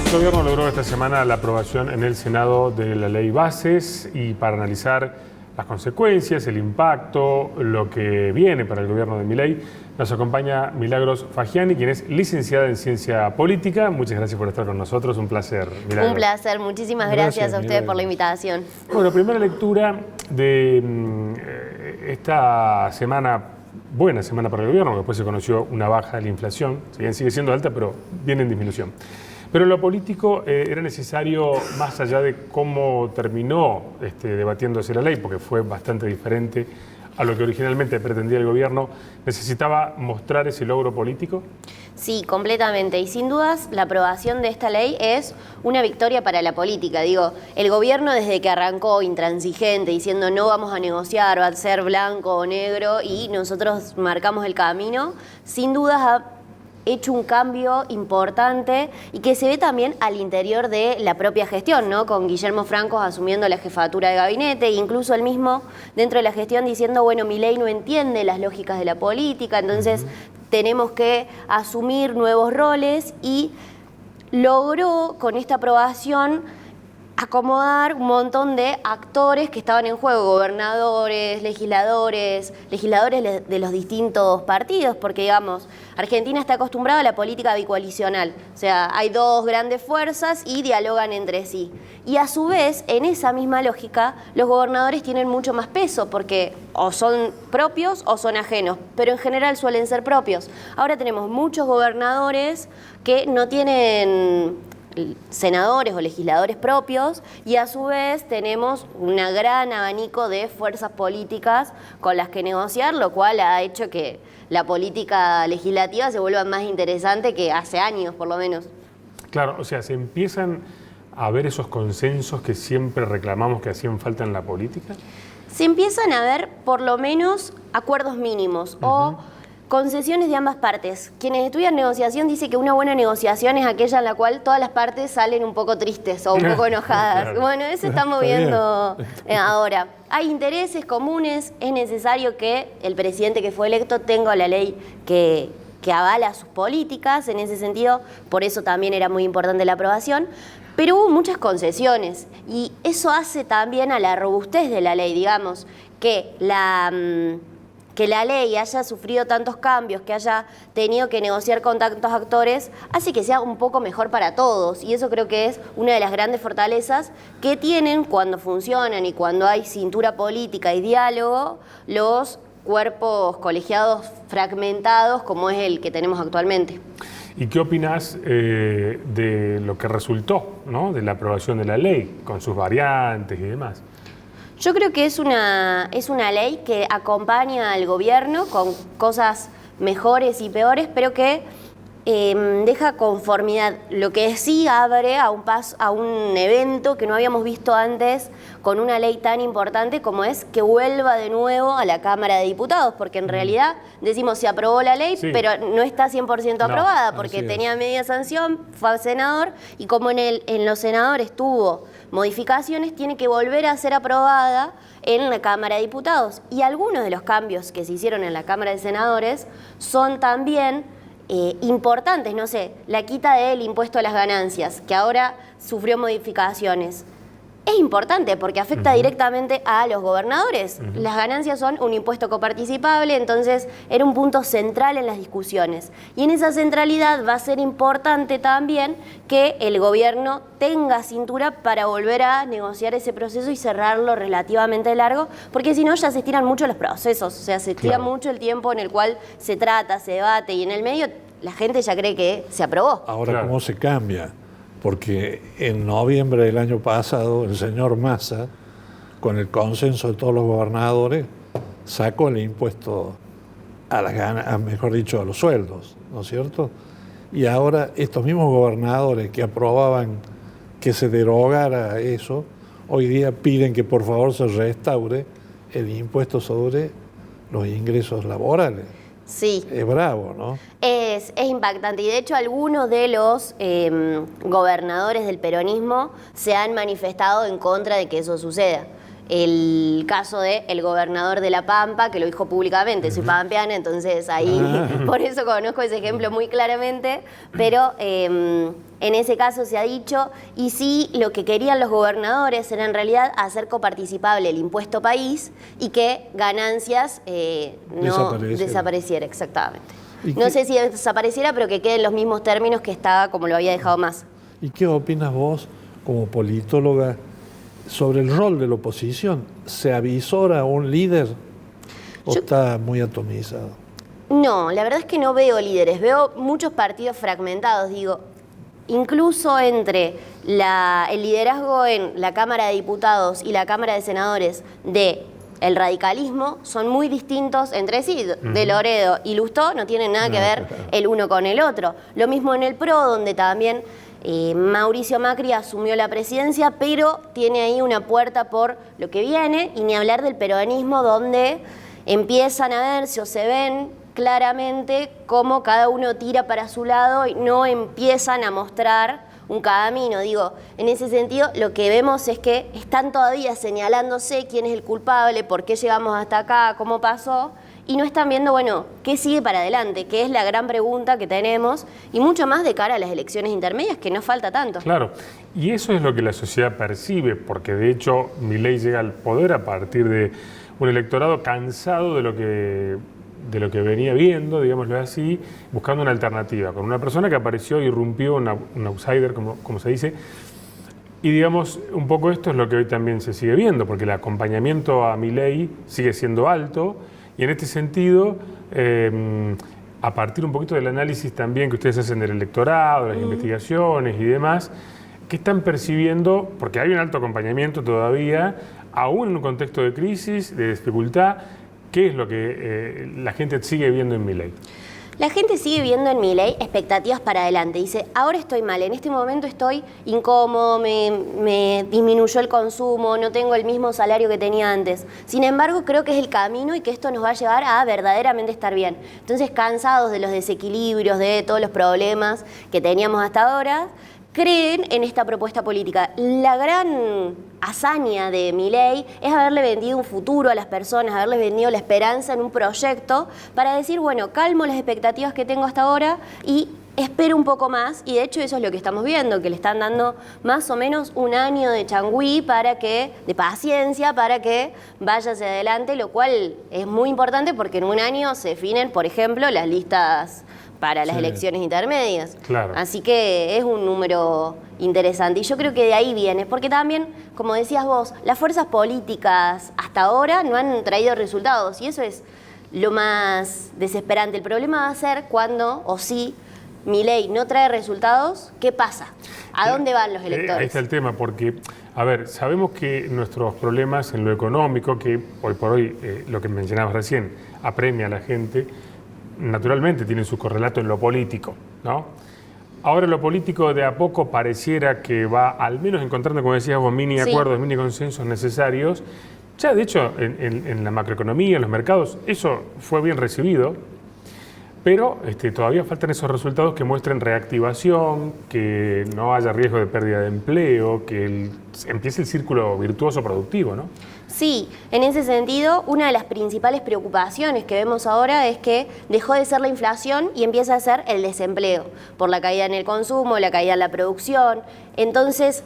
El gobierno logró esta semana la aprobación en el Senado de la ley Bases y para analizar las consecuencias, el impacto, lo que viene para el gobierno de Milei, nos acompaña Milagros Fagiani, quien es licenciada en Ciencia Política. Muchas gracias por estar con nosotros, un placer, Milagros. Un placer, muchísimas gracias a ustedes por la invitación. Bueno, primera lectura de esta semana, buena semana para el gobierno, después se conoció una baja de la inflación, si bien sigue siendo alta, pero viene en disminución. Pero en lo político era necesario, más allá de cómo terminó debatiéndose la ley, porque fue bastante diferente a lo que originalmente pretendía el gobierno, ¿necesitaba mostrar ese logro político? Sí, completamente. Y sin dudas, la aprobación de esta ley es una victoria para la política. Digo, el gobierno desde que arrancó intransigente, diciendo no vamos a negociar, va a ser blanco o negro, y nosotros marcamos el camino, sin dudas ha hecho un cambio importante y que se ve también al interior de la propia gestión, ¿no? Con Guillermo Francos asumiendo la jefatura de gabinete e incluso él mismo dentro de la gestión diciendo, bueno, Milei no entiende las lógicas de la política, entonces tenemos que asumir nuevos roles, y logró con esta aprobación acomodar un montón de actores que estaban en juego, gobernadores, legisladores de los distintos partidos, porque digamos, Argentina está acostumbrada a la política bicoalicional, o sea, hay dos grandes fuerzas y dialogan entre sí. Y a su vez, en esa misma lógica, los gobernadores tienen mucho más peso, porque o son propios o son ajenos, pero en general suelen ser propios. Ahora tenemos muchos gobernadores que no tienen senadores o legisladores propios, y a su vez tenemos un gran abanico de fuerzas políticas con las que negociar, lo cual ha hecho que la política legislativa se vuelva más interesante que hace años, por lo menos. Claro, o sea, se empiezan a ver esos consensos que siempre reclamamos que hacían falta en la política. Se empiezan a ver por lo menos acuerdos mínimos o concesiones de ambas partes. Quienes estudian negociación dicen que una buena negociación es aquella en la cual todas las partes salen un poco tristes o un poco enojadas. Claro. Bueno, eso estamos viendo ahora. Hay intereses comunes, es necesario que el presidente que fue electo tenga la ley que avala sus políticas. En ese sentido, por eso también era muy importante la aprobación. Pero hubo muchas concesiones y eso hace también a la robustez de la ley, digamos, que la ley haya sufrido tantos cambios, que haya tenido que negociar con tantos actores, hace que sea un poco mejor para todos. Y eso creo que es una de las grandes fortalezas que tienen cuando funcionan y cuando hay cintura política y diálogo los cuerpos colegiados fragmentados como es el que tenemos actualmente. ¿Y qué opinás de lo que resultó, ¿no?, de la aprobación de la ley, con sus variantes y demás? Yo creo que es una ley que acompaña al gobierno con cosas mejores y peores, pero que deja conformidad. Lo que sí abre a un evento que no habíamos visto antes con una ley tan importante como es que vuelva de nuevo a la Cámara de Diputados, porque en realidad decimos se aprobó la ley, sí, pero no está 100% aprobada, porque tenía media sanción, fue al senador, y como en los senadores tuvo modificaciones, tiene que volver a ser aprobada en la Cámara de Diputados. Y algunos de los cambios que se hicieron en la Cámara de Senadores son también importantes, no sé, la quita del impuesto a las ganancias, que ahora sufrió modificaciones. Es importante porque afecta directamente a los gobernadores. Las ganancias son un impuesto coparticipable, entonces era un punto central en las discusiones. Y en esa centralidad va a ser importante también que el gobierno tenga cintura para volver a negociar ese proceso y cerrarlo relativamente largo, porque si no ya se estiran mucho los procesos, o sea, se estira mucho el tiempo en el cual se trata, se debate, y en el medio la gente ya cree que se aprobó. Ahora, ¿cómo se cambia? Porque en noviembre del año pasado el señor Massa, con el consenso de todos los gobernadores, sacó el impuesto a las ganas, mejor dicho, a los sueldos, ¿no es cierto? Y ahora estos mismos gobernadores que aprobaban que se derogara eso, hoy día piden que por favor se restaure el impuesto sobre los ingresos laborales. Sí. Es bravo, ¿no? Es impactante, y de hecho algunos de los gobernadores del peronismo se han manifestado en contra de que eso suceda. El caso del gobernador de La Pampa, que lo dijo públicamente, soy pampeana, entonces ahí por eso conozco ese ejemplo muy claramente, pero en ese caso se ha dicho, y sí, lo que querían los gobernadores era en realidad hacer coparticipable el impuesto país y que ganancias no desapareciera, exactamente. No sé si desapareciera, pero que queden los mismos términos que estaba como lo había dejado Massa. ¿Y qué opinas vos, como politóloga, sobre el rol de la oposición? ¿Se avisora a un líder o está muy atomizado? No, la verdad es que no veo líderes, veo muchos partidos fragmentados, digo, incluso entre el liderazgo en la Cámara de Diputados y la Cámara de Senadores de el radicalismo son muy distintos entre sí. De Loredo y Lustó no tienen nada que ver el uno con el otro. Lo mismo en el PRO, donde también Mauricio Macri asumió la presidencia, pero tiene ahí una puerta por lo que viene, y ni hablar del peronismo, donde empiezan a verse o se ven claramente cómo cada uno tira para su lado y no empiezan a mostrar un camino. Digo, en ese sentido, lo que vemos es que están todavía señalándose quién es el culpable, por qué llegamos hasta acá, cómo pasó, y no están viendo, bueno, qué sigue para adelante, que es la gran pregunta que tenemos, y mucho más de cara a las elecciones intermedias, que no falta tanto. Claro, y eso es lo que la sociedad percibe, porque de hecho Milei llega al poder a partir de un electorado cansado de lo que venía viendo, digámoslo así, buscando una alternativa, con una persona que apareció, irrumpió, un outsider, como se dice, y digamos, un poco esto es lo que hoy también se sigue viendo, porque el acompañamiento a Milei sigue siendo alto, y en este sentido, a partir un poquito del análisis también que ustedes hacen del electorado, las investigaciones y demás, ¿qué están percibiendo? Porque hay un alto acompañamiento todavía, aún en un contexto de crisis, de dificultad. ¿Qué es lo que la gente sigue viendo en Milei? La gente sigue viendo en Milei expectativas para adelante. Dice, ahora estoy mal, en este momento estoy incómodo, me disminuyó el consumo, no tengo el mismo salario que tenía antes. Sin embargo, creo que es el camino y que esto nos va a llevar a verdaderamente estar bien. Entonces, cansados de los desequilibrios, de todos los problemas que teníamos hasta ahora, creen en esta propuesta política. La gran hazaña de Milei es haberle vendido un futuro a las personas, haberles vendido la esperanza en un proyecto para decir, bueno, calmo las expectativas que tengo hasta ahora y espero un poco más, y de hecho eso es lo que estamos viendo, que le están dando más o menos un año de changüí de paciencia para que vaya hacia adelante, lo cual es muy importante porque en un año se definen, por ejemplo, las listas para las elecciones intermedias. Claro. Así que es un número interesante. Y yo creo que de ahí viene, porque también, como decías vos, las fuerzas políticas hasta ahora no han traído resultados, y eso es lo más desesperante. El problema va a ser cuando, o si, Milei no trae resultados, ¿qué pasa? ¿A dónde van los electores? Ahí está el tema, porque, a ver, sabemos que nuestros problemas en lo económico, que hoy por hoy, lo que mencionabas recién, apremia a la gente, naturalmente tienen su correlato en lo político, ¿no? Ahora lo político de a poco pareciera que va, al menos encontrando, como decías vos, mini acuerdos, mini consensos necesarios. Ya, de hecho, en la macroeconomía, en los mercados, eso fue bien recibido, pero todavía faltan esos resultados que muestren reactivación, que no haya riesgo de pérdida de empleo, que empiece el círculo virtuoso productivo, ¿no? Sí, en ese sentido, una de las principales preocupaciones que vemos ahora es que dejó de ser la inflación y empieza a ser el desempleo, por la caída en el consumo, la caída en la producción. Entonces,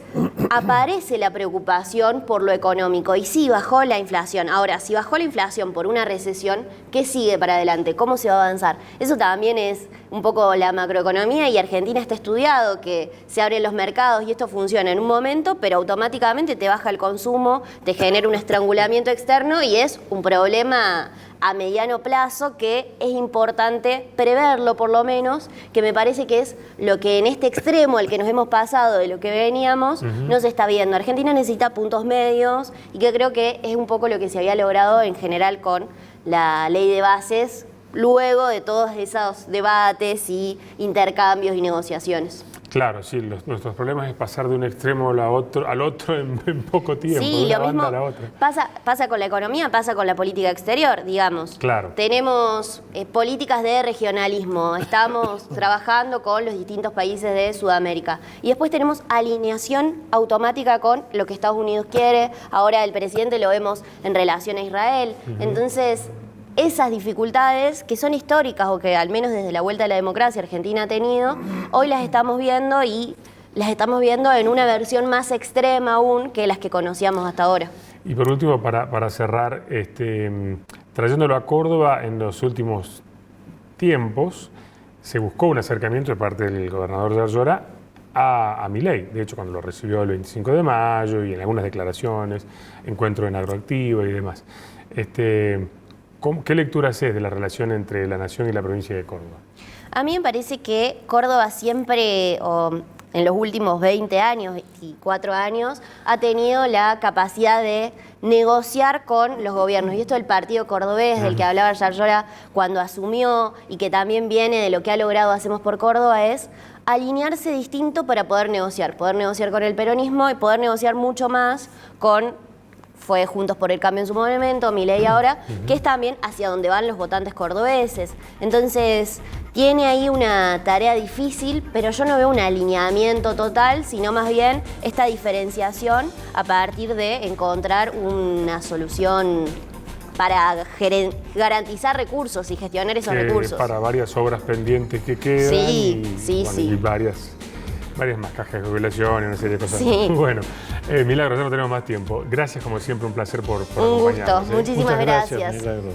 aparece la preocupación por lo económico, y sí bajó la inflación. Ahora, si bajó la inflación por una recesión, ¿qué sigue para adelante? ¿Cómo se va a avanzar? Eso también es un poco la macroeconomía, y Argentina está estudiado, que se abren los mercados y esto funciona en un momento, pero automáticamente te baja el consumo, te genera un estrangulamiento externo, y es un problema a mediano plazo que es importante preverlo, por lo menos, que me parece que es lo que en este extremo, el que nos hemos pasado de lo que veníamos, no se está viendo. Argentina necesita puntos medios, y que creo que es un poco lo que se había logrado en general con la ley de bases, luego de todos esos debates y intercambios y negociaciones. Claro, sí, nuestros problemas es pasar de un extremo al otro en poco tiempo, sí, de una lo mismo banda a la otra. Pasa con la economía, pasa con la política exterior, digamos. Claro. Tenemos políticas de regionalismo, estamos trabajando con los distintos países de Sudamérica. Y después tenemos alineación automática con lo que Estados Unidos quiere. Ahora el presidente lo vemos en relación a Israel. Entonces, esas dificultades que son históricas o que al menos desde la vuelta a la democracia Argentina ha tenido, hoy las estamos viendo y las estamos viendo en una versión más extrema aún que las que conocíamos hasta ahora. Y por último, para cerrar, trayéndolo a Córdoba, en los últimos tiempos se buscó un acercamiento de parte del gobernador Sergio Llora a Milei. De hecho, cuando lo recibió el 25 de mayo y en algunas declaraciones, encuentro en Agroactiva y demás. ¿Qué lectura haces de la relación entre la Nación y la provincia de Córdoba? A mí me parece que Córdoba siempre, en los últimos 20 años, 24 años, ha tenido la capacidad de negociar con los gobiernos. Y esto del partido cordobés, del que hablaba Sergio Llora cuando asumió y que también viene de lo que ha logrado Hacemos por Córdoba, es alinearse distinto para poder negociar con el peronismo y poder negociar mucho más fue Juntos por el Cambio en su momento, Milei ahora, que es también hacia donde van los votantes cordobeses. Entonces, tiene ahí una tarea difícil, pero yo no veo un alineamiento total, sino más bien esta diferenciación a partir de encontrar una solución para garantizar recursos y gestionar esos recursos. Para varias obras pendientes que quedan. Y varias más cajas de jubilación y una serie de cosas. Sí. Bueno, Milagros, ya no tenemos más tiempo. Gracias, como siempre, un placer por un acompañarnos. gusto, muchísimas Muchas gracias. Milagros.